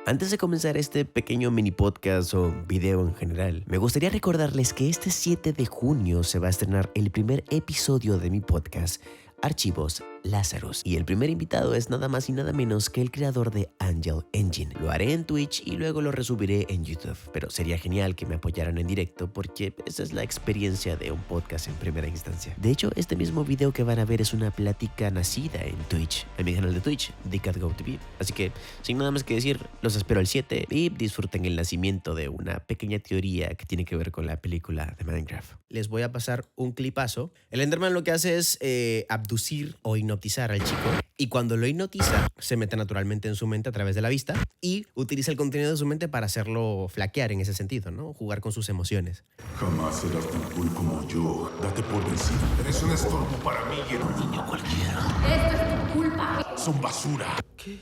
Antes de comenzar este pequeño mini podcast o video en general, me gustaría recordarles que este 7 de junio se va a estrenar el primer episodio de mi podcast, Archivos Lazarus, y el primer invitado es nada más y nada menos que el creador de Angel Engine. Lo haré en Twitch y luego lo resubiré en YouTube, pero sería genial que me apoyaran en directo porque esa es la experiencia de un podcast en primera instancia. De hecho, este mismo video que van a ver es una plática nacida en Twitch, en mi canal de Twitch, TheCatGoTV. Así que, sin nada más que decir, los espero el 7 y disfruten el nacimiento de una pequeña teoría que tiene que ver con la película de Minecraft. Les voy a pasar un clipazo. El Enderman lo que hace es abducir o hipnotizar al chico, y cuando lo hipnotiza se mete naturalmente en su mente a través de la vista y utiliza el contenido de su mente para hacerlo flaquear en ese sentido, ¿no? Jugar con sus emociones. Jamás serás tan cool como yo. Date por vencido. Eres un estorbo para mí y un niño cualquiera. Esto es tu culpa. Son basura.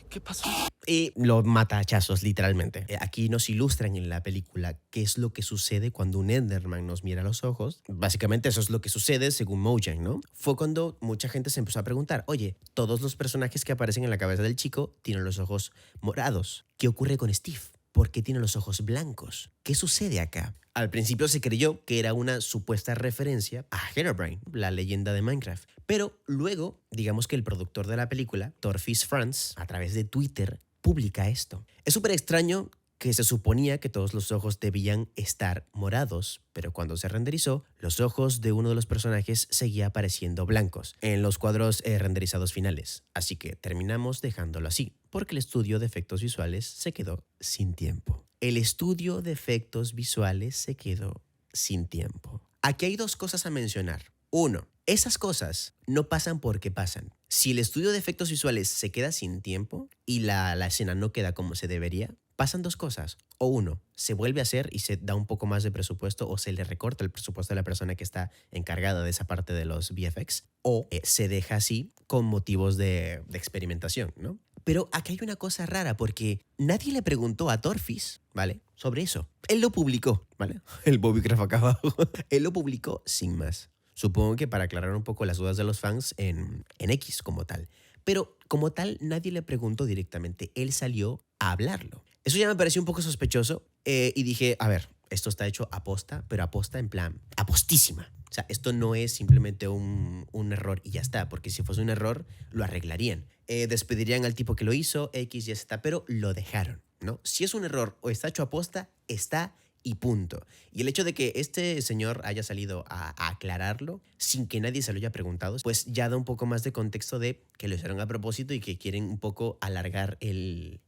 ¿Qué pasó? Y lo mata a hachazos, literalmente. Aquí nos ilustran en la película qué es lo que sucede cuando un Enderman nos mira a los ojos. Básicamente eso es lo que sucede según Mojang, ¿no? Fue cuando mucha gente se empezó a preguntar, oye, todos los personajes que aparecen en la cabeza del chico tienen los ojos morados. ¿Qué ocurre con Steve? ¿Por qué tiene los ojos blancos? ¿Qué sucede acá? Al principio se creyó que era una supuesta referencia a Herobrine, la leyenda de Minecraft. Pero luego, digamos que el productor de la película, Torfis France, a través de Twitter, publica esto. Es súper extraño que se suponía que todos los ojos debían estar morados, pero cuando se renderizó, los ojos de uno de los personajes seguía apareciendo blancos en los cuadros renderizados finales. Así que terminamos dejándolo así, porque el estudio de efectos visuales se quedó sin tiempo. El estudio de efectos visuales se quedó sin tiempo. Aquí hay dos cosas a mencionar. Uno, esas cosas no pasan porque pasan. Si el estudio de efectos visuales se queda sin tiempo y la escena no queda como se debería, pasan dos cosas. O uno, se vuelve a hacer y se da un poco más de presupuesto o se le recorta el presupuesto a la persona que está encargada de esa parte de los VFX. O se deja así con motivos de experimentación, ¿no? Pero aquí hay una cosa rara porque nadie le preguntó a Torfis, ¿vale?, sobre eso. Él lo publicó, ¿vale? El Bobbycraft acá abajo. Él lo publicó sin más. Supongo que para aclarar un poco las dudas de los fans en X como tal. Pero como tal, nadie le preguntó directamente. Él salió a hablarlo. Eso ya me pareció un poco sospechoso y dije, a ver, esto está hecho aposta, pero aposta en plan apostísima. O sea, esto no es simplemente un error y ya está, porque si fuese un error, lo arreglarían. Despedirían al tipo que lo hizo, X y Z, pero lo dejaron, ¿no? Si es un error o está hecho aposta, está y punto. Y el hecho de que este señor haya salido a aclararlo sin que nadie se lo haya preguntado, pues ya da un poco más de contexto de que lo hicieron a propósito y que quieren un poco alargar el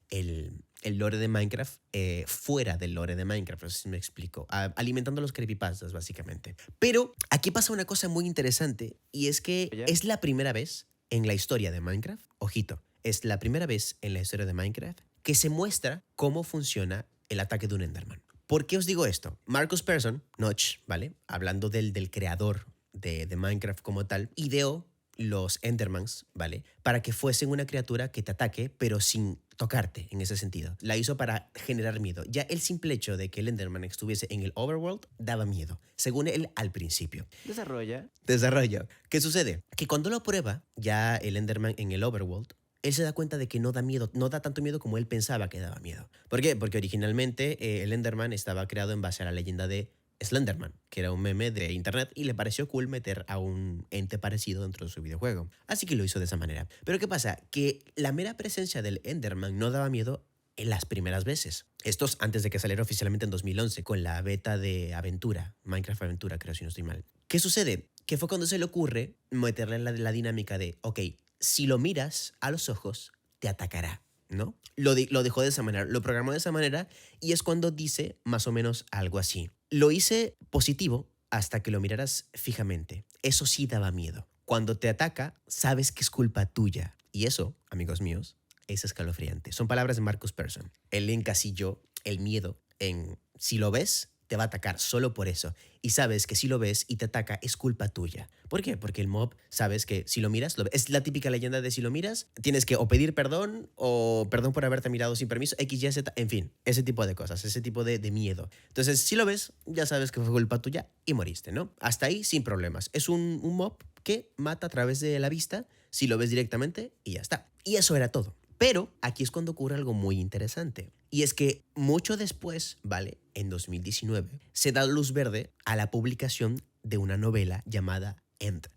lore de Minecraft fuera del lore de Minecraft, no sé si me explico, alimentando los creepypastas básicamente. Pero aquí pasa una cosa muy interesante y es que es la primera vez en la historia de Minecraft, ojito, es la primera vez en la historia de Minecraft que se muestra cómo funciona el ataque de un Enderman. ¿Por qué os digo esto? Marcus Persson, Notch, ¿vale?, hablando del creador de Minecraft como tal, ideó los Endermans, ¿vale?, para que fuesen una criatura que te ataque, pero sin tocarte en ese sentido. La hizo para generar miedo. Ya el simple hecho de que el Enderman estuviese en el Overworld daba miedo, según él al principio. Desarrollo. ¿Qué sucede? Que cuando lo prueba, ya el Enderman en el Overworld, él se da cuenta de que no da miedo, no da tanto miedo como él pensaba que daba miedo. ¿Por qué? Porque originalmente el Enderman estaba creado en base a la leyenda de Slenderman, que era un meme de internet y le pareció cool meter a un ente parecido dentro de su videojuego. Así que lo hizo de esa manera. Pero ¿qué pasa? Que la mera presencia del Enderman no daba miedo en las primeras veces. Estos antes de que saliera oficialmente en 2011 con la beta de Aventura, Minecraft Aventura, creo si no estoy mal. ¿Qué sucede? Que fue cuando se le ocurre meterle la dinámica de, ok, si lo miras a los ojos, te atacará, ¿no? Lo dejó de esa manera, lo programó de esa manera y es cuando dice más o menos algo así. Lo hice positivo hasta que lo miraras fijamente. Eso sí daba miedo. Cuando te ataca, sabes que es culpa tuya. Y eso, amigos míos, es escalofriante. Son palabras de Marcus Persson. Él encasilló el miedo en si lo ves, te va a atacar solo por eso. Y sabes que si lo ves y te ataca, es culpa tuya. ¿Por qué? Porque el mob, sabes que si lo miras, es la típica leyenda de si lo miras, tienes que o pedir perdón o perdón por haberte mirado sin permiso, X, Y, Z, en fin, ese tipo de cosas, ese tipo de miedo. Entonces, si lo ves, ya sabes que fue culpa tuya y moriste, ¿no? Hasta ahí sin problemas. Es un mob que mata a través de la vista, si lo ves directamente y ya está. Y eso era todo. Pero aquí es cuando ocurre algo muy interesante. Y es que mucho después, ¿vale? En 2019, se da luz verde a la publicación de una novela llamada End.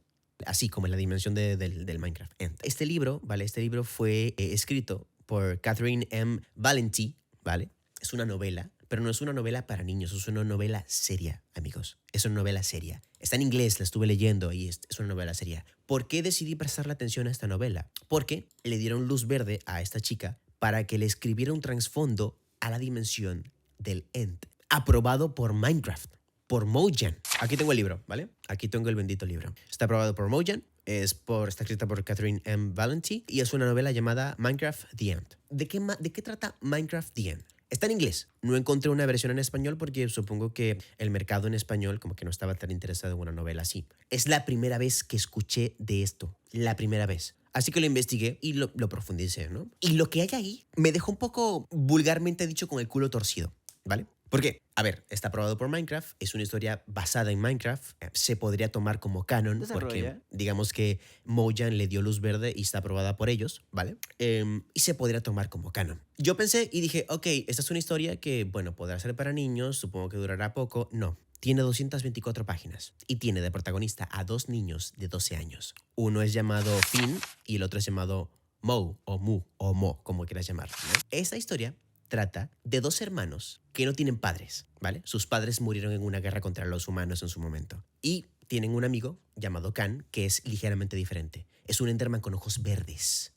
Así como en la dimensión del Minecraft. End. Este libro, ¿vale? Este libro fue escrito por Catherine M. Valenti, ¿vale? Es una novela, pero no es una novela para niños, es una novela seria, amigos. Es una novela seria. Está en inglés, la estuve leyendo y es una novela seria. ¿Por qué decidí prestarle atención a esta novela? Porque le dieron luz verde a esta chica para que le escribiera un trasfondo a la dimensión del End, aprobado por Minecraft, por Mojang. Aquí tengo el libro, ¿vale? Aquí tengo el bendito libro. Está aprobado por Mojang, está escrita por Catherine M. Valenti y es una novela llamada Minecraft The End. ¿De qué trata Minecraft The End? Está en inglés. No encontré una versión en español porque supongo que el mercado en español como que no estaba tan interesado en una novela así. Es la primera vez que escuché de esto. La primera vez. Así que lo investigué y lo profundicé, ¿no? Y lo que hay ahí me dejó un poco, vulgarmente dicho, con el culo torcido, ¿vale? ¿Por qué? A ver, está aprobado por Minecraft, es una historia basada en Minecraft, se podría tomar como canon porque digamos que Mojang le dio luz verde y está aprobada por ellos, ¿vale? Y se podría tomar como canon. Yo pensé y dije, ok, esta es una historia que, bueno, podrá ser para niños, supongo que durará poco. No, tiene 224 páginas y tiene de protagonista a dos niños de 12 años. Uno es llamado Finn y el otro es llamado Mo o Mu o Mo, como quieras llamarlo, ¿no? Esta historia trata de dos hermanos que no tienen padres, ¿vale? Sus padres murieron en una guerra contra los humanos en su momento. Y tienen un amigo llamado Khan que es ligeramente diferente. Es un Enderman con ojos verdes.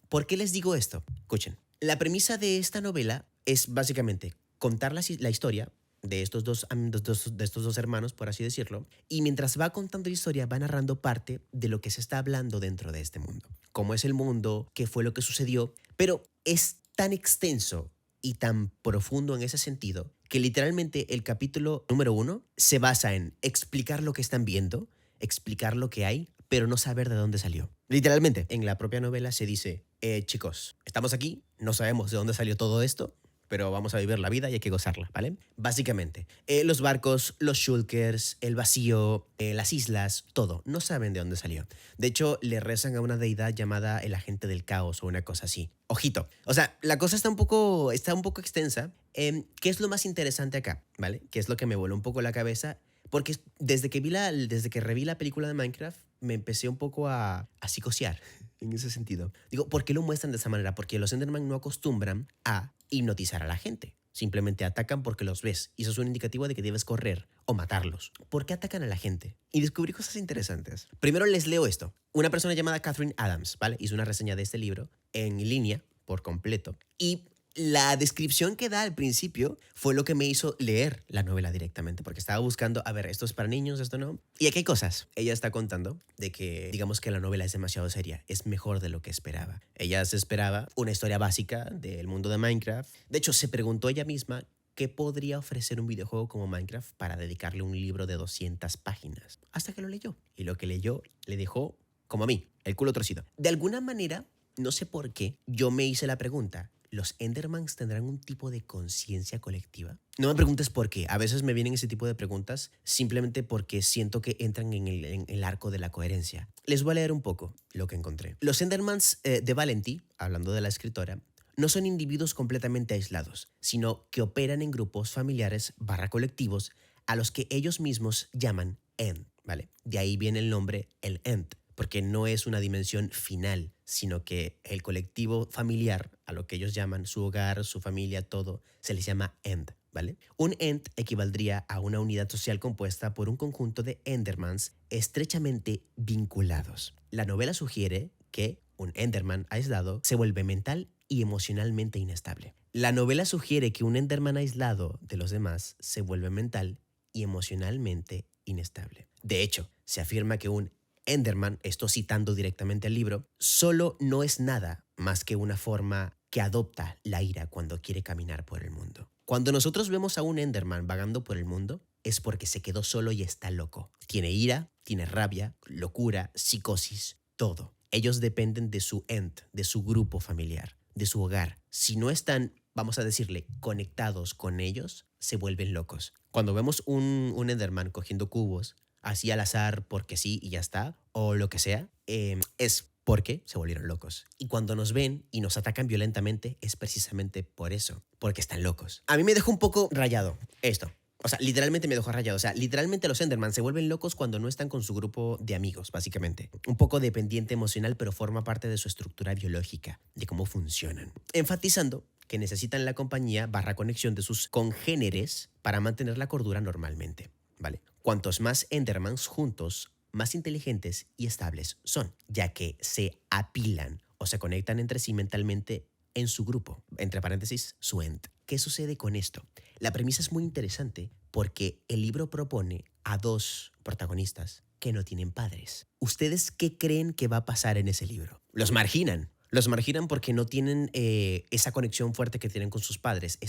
¿Por qué les digo esto? Escuchen. La premisa de esta novela es básicamente contar la historia de estos dos hermanos, por así decirlo, y mientras va contando la historia va narrando parte de lo que se está hablando dentro de este mundo. Cómo es el mundo, qué fue lo que sucedió, pero es tan extenso y tan profundo en ese sentido que literalmente el capítulo número 1 se basa en explicar lo que están viendo, explicar lo que hay, pero no saber de dónde salió. Literalmente, en la propia novela se dice, chicos, estamos aquí, no sabemos de dónde salió todo esto, pero vamos a vivir la vida y hay que gozarla, ¿vale? Básicamente, los barcos, los shulkers, el vacío, las islas, todo, no saben de dónde salió. De hecho, le rezan a una deidad llamada el agente del caos o una cosa así. Ojito. O sea, la cosa está un poco extensa. ¿Qué es lo más interesante acá? ¿Vale? ¿Qué es lo que me voló un poco la cabeza? Porque desde que reví la película de Minecraft, me empecé un poco a psicosear en ese sentido. Digo, ¿por qué lo muestran de esa manera? Porque los Enderman no acostumbran a hipnotizar a la gente. Simplemente atacan porque los ves. Y eso es un indicativo de que debes correr o matarlos. ¿Por qué atacan a la gente? Y descubrí cosas interesantes. Primero les leo esto. Una persona llamada Catherine Adams, ¿vale? Hizo una reseña de este libro en línea por completo. Y la descripción que da al principio fue lo que me hizo leer la novela directamente, porque estaba buscando, a ver, esto es para niños, esto no. Y aquí hay cosas. Ella está contando de que, digamos que la novela es demasiado seria, es mejor de lo que esperaba. Ella se esperaba una historia básica del mundo de Minecraft. De hecho, se preguntó ella misma qué podría ofrecer un videojuego como Minecraft para dedicarle un libro de 200 páginas. Hasta que lo leyó. Y lo que leyó le dejó, como a mí, el culo torcido. De alguna manera, no sé por qué, yo me hice la pregunta, ¿los Endermans tendrán un tipo de conciencia colectiva? No me preguntes por qué. A veces me vienen ese tipo de preguntas simplemente porque siento que entran en el arco de la coherencia. Les voy a leer un poco lo que encontré. Los Endermans de Valenti, hablando de la escritora, no son individuos completamente aislados, sino que operan en grupos familiares / colectivos a los que ellos mismos llaman End, ¿vale? De ahí viene el nombre, el End, porque no es una dimensión final, sino que el colectivo familiar, a lo que ellos llaman su hogar, su familia, todo, se les llama End, ¿vale? Un End equivaldría a una unidad social compuesta por un conjunto de Endermans estrechamente vinculados. La novela sugiere que un Enderman aislado se vuelve mental y emocionalmente inestable. La novela sugiere que un Enderman aislado de los demás se vuelve mental y emocionalmente inestable. De hecho, se afirma que un Enderman, esto citando directamente al libro, solo no es nada más que una forma que adopta la ira cuando quiere caminar por el mundo. Cuando nosotros vemos a un Enderman vagando por el mundo, es porque se quedó solo y está loco. Tiene ira, tiene rabia, locura, psicosis, todo. Ellos dependen de su End, de su grupo familiar, de su hogar. Si no están, vamos a decirle, conectados con ellos, se vuelven locos. Cuando vemos un Enderman cogiendo cubos, así al azar porque sí y ya está, o lo que sea, es porque se volvieron locos. Y cuando nos ven y nos atacan violentamente es precisamente por eso, porque están locos. A mí me dejó un poco rayado esto. O sea, literalmente me dejó rayado. O sea, literalmente los Enderman se vuelven locos cuando no están con su grupo de amigos, básicamente. Un poco dependiente emocional, pero forma parte de su estructura biológica, de cómo funcionan. Enfatizando que necesitan la compañía / conexión de sus congéneres para mantener la cordura normalmente, ¿vale? Cuantos más Endermans juntos, más inteligentes y estables son, ya que se apilan o se conectan entre sí mentalmente en su grupo, entre paréntesis, su ent. ¿Qué sucede con esto? La premisa es muy interesante porque el libro propone a dos protagonistas que no tienen padres. ¿Ustedes qué creen que va a pasar en ese libro? Los marginan. Los marginan porque no tienen esa conexión fuerte que tienen con sus padres.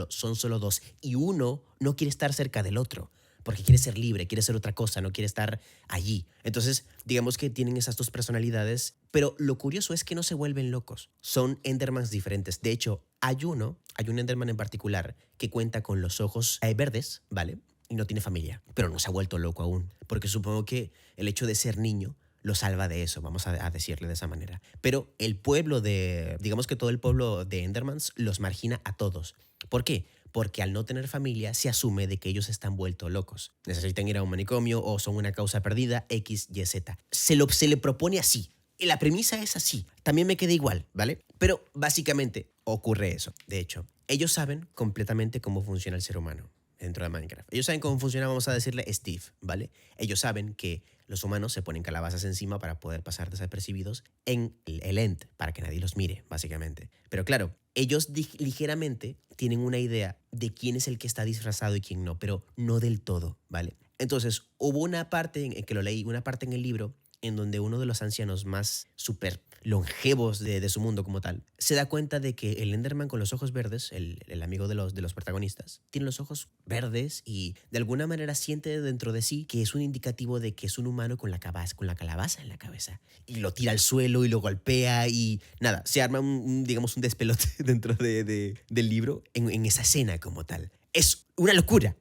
Son solo dos. Y uno no quiere estar cerca del otro porque quiere ser libre, quiere ser otra cosa, no quiere estar allí. Entonces, digamos que tienen esas dos personalidades, pero lo curioso es que no se vuelven locos. Son Endermans diferentes. De hecho, hay un Enderman en particular que cuenta con los ojos verdes, ¿vale? Y no tiene familia, pero no se ha vuelto loco aún, porque supongo que el hecho de ser niño lo salva de eso, vamos a decirle de esa manera. Pero digamos que todo el pueblo de Endermans los margina a todos. ¿Por qué? Porque al no tener familia se asume de que ellos están vueltos locos. Necesitan ir a un manicomio o son una causa perdida, X, Y, Z. Se le propone así. Y la premisa es así. También me queda igual, ¿vale? Pero básicamente ocurre eso. De hecho, ellos saben completamente cómo funciona el ser humano dentro de Minecraft. Ellos saben cómo funciona, vamos a decirle, Steve, ¿vale? Ellos saben que los humanos se ponen calabazas encima para poder pasar desapercibidos en el end, para que nadie los mire, básicamente. Pero claro, ellos ligeramente tienen una idea de quién es el que está disfrazado y quién no, pero no del todo, ¿vale? Entonces, hubo una parte en que lo leí, una parte en el libro en donde uno de los ancianos más súper longevos de su mundo como tal, se da cuenta de que el Enderman con los ojos verdes, el amigo de los protagonistas, tiene los ojos verdes y de alguna manera siente dentro de sí que es un indicativo de que es un humano con la calabaza en la cabeza. Y lo tira al suelo y lo golpea y nada, se arma digamos un despelote dentro del libro en esa escena como tal. Es una locura.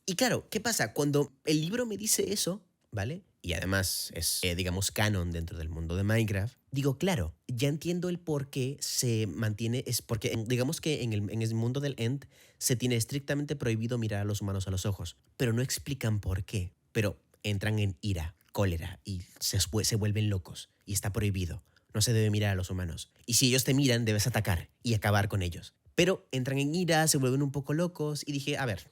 Y claro, ¿qué pasa? Cuando el libro me dice eso, ¿vale? Y además es, digamos, canon dentro del mundo de Minecraft, digo, claro, ya entiendo el por qué se mantiene, es porque digamos que en el mundo del End se tiene estrictamente prohibido mirar a los humanos a los ojos, pero no explican por qué, pero entran en ira, cólera y se vuelven locos y está prohibido, no se debe mirar a los humanos. Y si ellos te miran, debes atacar y acabar con ellos. Pero entran en ira, se vuelven un poco locos y dije, a ver.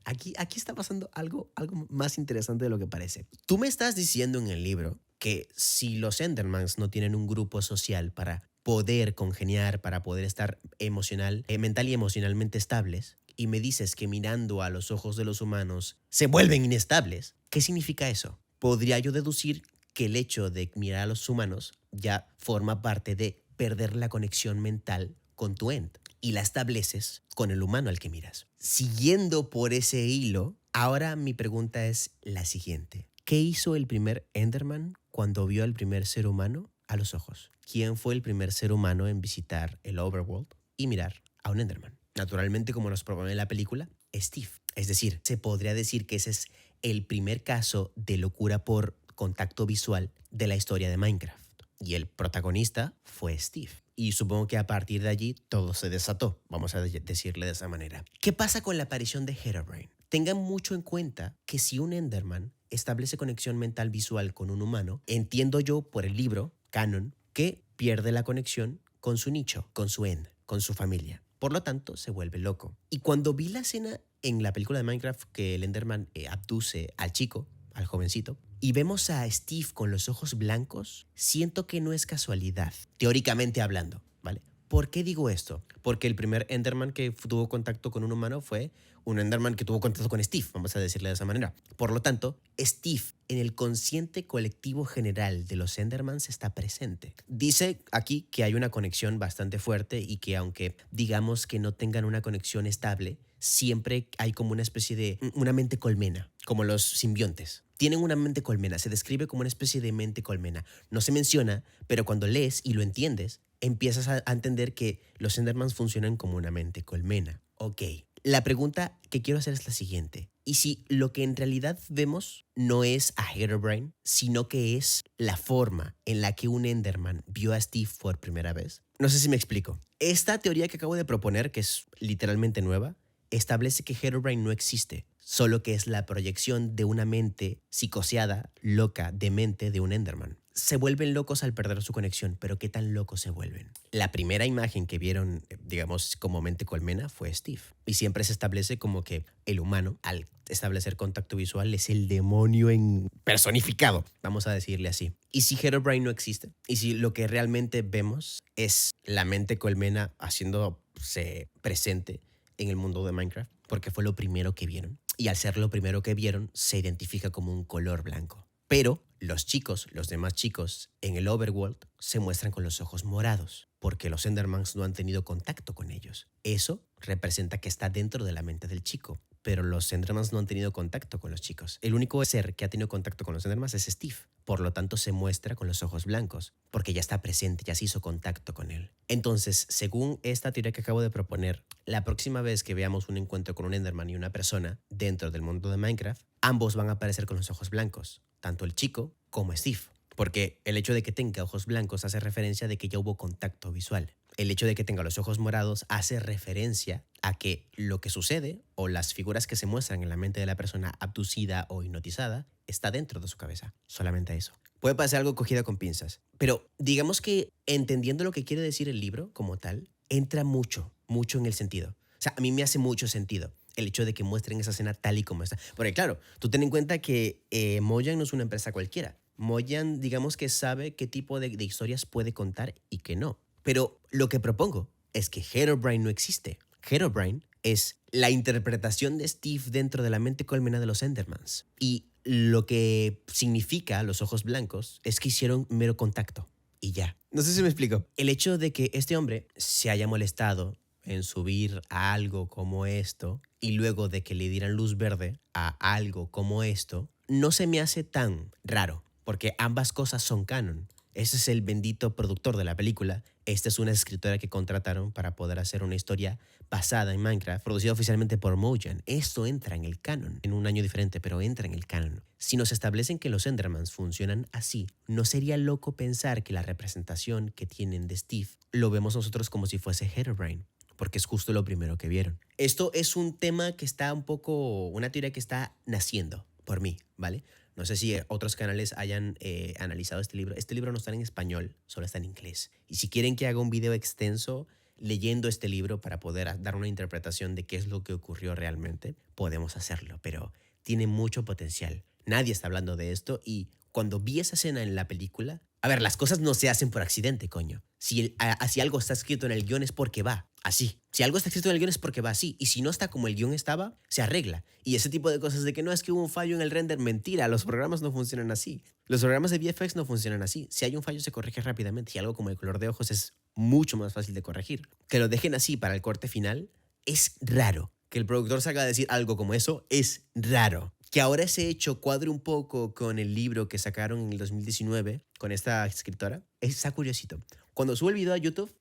Aquí está pasando algo más interesante de lo que parece. Tú me estás diciendo en el libro que si los Endermans no tienen un grupo social para poder congeniar, para poder estar mental y emocionalmente estables, y me dices que mirando a los ojos de los humanos se vuelven inestables, ¿qué significa eso? Podría yo deducir que el hecho de mirar a los humanos ya forma parte de perder la conexión mental con tu End y la estableces con el humano al que miras. Siguiendo por ese hilo, ahora mi pregunta es la siguiente. ¿Qué hizo el primer Enderman cuando vio al primer ser humano a los ojos? ¿Quién fue el primer ser humano en visitar el Overworld y mirar a un Enderman? Naturalmente, como nos propone la película, Steve. Es decir, se podría decir que ese es el primer caso de locura por contacto visual de la historia de Minecraft. Y el protagonista fue Steve. Y supongo que a partir de allí todo se desató, vamos a decirle de esa manera. ¿Qué pasa con la aparición de Herobrine? Tengan mucho en cuenta que si un Enderman establece conexión mental visual con un humano, entiendo yo por el libro, canon, que pierde la conexión con su nicho, con su End, con su familia. Por lo tanto, se vuelve loco. Y cuando vi la escena en la película de Minecraft que el Enderman abduce al chico, al jovencito, y vemos a Steve con los ojos blancos, siento que no es casualidad, teóricamente hablando, ¿vale? ¿Por qué digo esto? Porque el primer Enderman que tuvo contacto con un humano fue un Enderman que tuvo contacto con Steve, vamos a decirle de esa manera. Por lo tanto, Steve en el consciente colectivo general de los Endermans está presente. Dice aquí que hay una conexión bastante fuerte y que aunque digamos que no tengan una conexión estable, siempre hay como una especie de una mente colmena, como los simbiontes. Tienen una mente colmena, se describe como una especie de mente colmena. No se menciona, pero cuando lees y lo entiendes, empiezas a entender que los Endermans funcionan como una mente colmena. Ok, la pregunta que quiero hacer es la siguiente. ¿Y si lo que en realidad vemos no es a Herobrine, sino que es la forma en la que un Enderman vio a Steve por primera vez? No sé si me explico. Esta teoría que acabo de proponer, que es literalmente nueva, establece que Herobrine no existe, solo que es la proyección de una mente psicoseada, loca, demente de un Enderman. Se vuelven locos al perder su conexión, pero ¿qué tan locos se vuelven? La primera imagen que vieron, digamos, como mente colmena fue Steve. Y siempre se establece como que el humano, al establecer contacto visual, es el demonio en personificado, vamos a decirle así. ¿Y si Herobrine no existe? ¿Y si lo que realmente vemos es la mente colmena haciéndose presente en el mundo de Minecraft? Porque fue lo primero que vieron. Y al ser lo primero que vieron, se identifica como un color blanco. Pero los chicos, los demás chicos en el overworld se muestran con los ojos morados porque los Endermans no han tenido contacto con ellos. Eso representa que está dentro de la mente del chico, pero los Endermans no han tenido contacto con los chicos. El único ser que ha tenido contacto con los Endermans es Steve. Por lo tanto, se muestra con los ojos blancos porque ya está presente, ya se hizo contacto con él. Entonces, según esta teoría que acabo de proponer, la próxima vez que veamos un encuentro con un Enderman y una persona dentro del mundo de Minecraft, ambos van a aparecer con los ojos blancos, tanto el chico como Steve, porque el hecho de que tenga ojos blancos hace referencia de que ya hubo contacto visual. El hecho de que tenga los ojos morados hace referencia a que lo que sucede o las figuras que se muestran en la mente de la persona abducida o hipnotizada está dentro de su cabeza. Solamente eso. Puede parecer algo cogido con pinzas, pero digamos que entendiendo lo que quiere decir el libro como tal, entra mucho en el sentido. O sea, a mí me hace mucho sentido el hecho de que muestren esa escena tal y como está. Porque claro, tú ten en cuenta que Mojang no es una empresa cualquiera. Mojang, digamos que sabe qué tipo de historias puede contar y qué no. Pero lo que propongo es que Herobrine no existe. Herobrine es la interpretación de Steve dentro de la mente colmena de los Endermans. Y lo que significa los ojos blancos es que hicieron mero contacto. Y ya. No sé si me explico. El hecho de que este hombre se haya molestado en subir a algo como esto y luego de que le dieran luz verde a algo como esto, no se me hace tan raro, porque ambas cosas son canon. Ese es el bendito productor de la película. Esta es una escritora que contrataron para poder hacer una historia basada en Minecraft, producida oficialmente por Mojang. Esto entra en el canon, en un año diferente, pero entra en el canon. Si nos establecen que los Endermans funcionan así, ¿no sería loco pensar que la representación que tienen de Steve lo vemos nosotros como si fuese Herobrine? Porque es justo lo primero que vieron. Esto es un tema que está una teoría que está naciendo por mí, ¿vale? No sé si otros canales hayan analizado este libro. Este libro no está en español, solo está en inglés. Y si quieren que haga un video extenso leyendo este libro para poder dar una interpretación de qué es lo que ocurrió realmente, podemos hacerlo, pero tiene mucho potencial. Nadie está hablando de esto y cuando vi esa escena en la película, a ver, las cosas no se hacen por accidente, coño. Si algo está escrito en el guión es porque va así. Si algo está escrito en el guión es porque va así. Y si no está como el guión estaba, se arregla. Y ese tipo de cosas de que no es que hubo un fallo en el render, mentira. Los programas no funcionan así. Los programas de VFX no funcionan así. Si hay un fallo se corrige rápidamente y algo como el color de ojos es mucho más fácil de corregir. Que lo dejen así para el corte final es raro. Que el productor salga a decir algo como eso es raro. Que ahora ese hecho cuadre un poco con el libro que sacaron en el 2019 con esta escritora, está curiosito. Cuando subo el video a YouTube,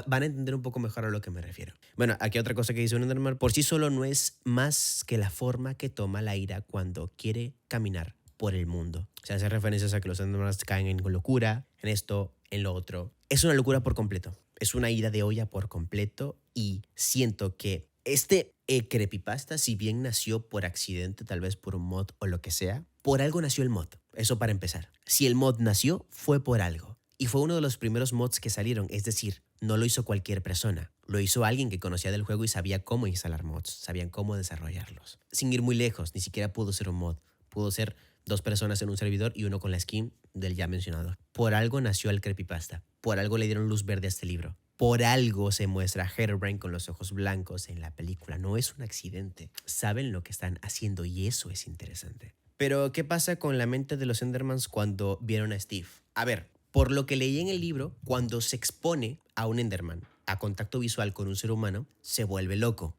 van a entender un poco mejor a lo que me refiero. Bueno, aquí otra cosa que dice un Enderman. Por sí solo no es más que la forma que toma la ira cuando quiere caminar por el mundo. Se hace referencias a que los Endermans caen en locura, en esto, en lo otro. Es una locura por completo. Es una ida de olla por completo y siento que este creepypasta, si bien nació por accidente, tal vez por un mod o lo que sea, por algo nació el mod. Eso para empezar. Si el mod nació, fue por algo. Y fue uno de los primeros mods que salieron, es decir, no lo hizo cualquier persona. Lo hizo alguien que conocía del juego y sabía cómo instalar mods, sabían cómo desarrollarlos. Sin ir muy lejos, ni siquiera pudo ser un mod. Pudo ser 2 personas en un servidor y uno con la skin del ya mencionado. Por algo nació el creepypasta. Por algo le dieron luz verde a este libro. Por algo se muestra a Herobrine con los ojos blancos en la película. No es un accidente. Saben lo que están haciendo y eso es interesante. Pero, ¿qué pasa con la mente de los Endermans cuando vieron a Steve? A ver, por lo que leí en el libro, cuando se expone a un Enderman a contacto visual con un ser humano, se vuelve loco,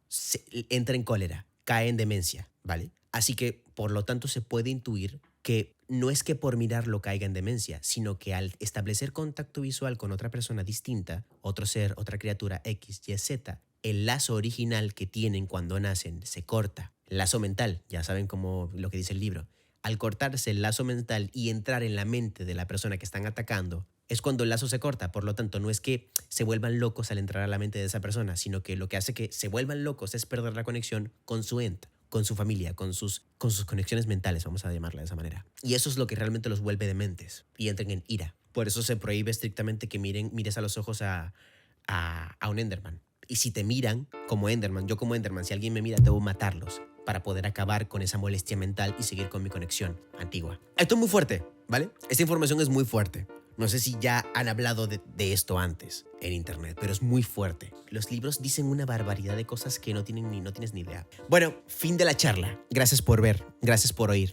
entra en cólera, cae en demencia, ¿vale? Así que, por lo tanto, se puede intuir que no es que por mirarlo caiga en demencia, sino que al establecer contacto visual con otra persona distinta, otro ser, otra criatura X, Y, Z, el lazo original que tienen cuando nacen se corta. Lazo mental, ya saben cómo lo que dice el libro. Al cortarse el lazo mental y entrar en la mente de la persona que están atacando, es cuando el lazo se corta. Por lo tanto, no es que se vuelvan locos al entrar a la mente de esa persona, sino que lo que hace que se vuelvan locos es perder la conexión con su ente, con su familia, con sus conexiones mentales, vamos a llamarla de esa manera. Y eso es lo que realmente los vuelve dementes y entren en ira. Por eso se prohíbe estrictamente que mires a los ojos a un Enderman. Y si te miran como Enderman, yo como Enderman, si alguien me mira, debo matarlos para poder acabar con esa molestia mental y seguir con mi conexión antigua. Esto es muy fuerte, ¿vale? Esta información es muy fuerte. No sé si ya han hablado de esto antes en internet, pero es muy fuerte. Los libros dicen una barbaridad de cosas que no tienes ni idea. Bueno, fin de la charla. Gracias por ver, gracias por oír.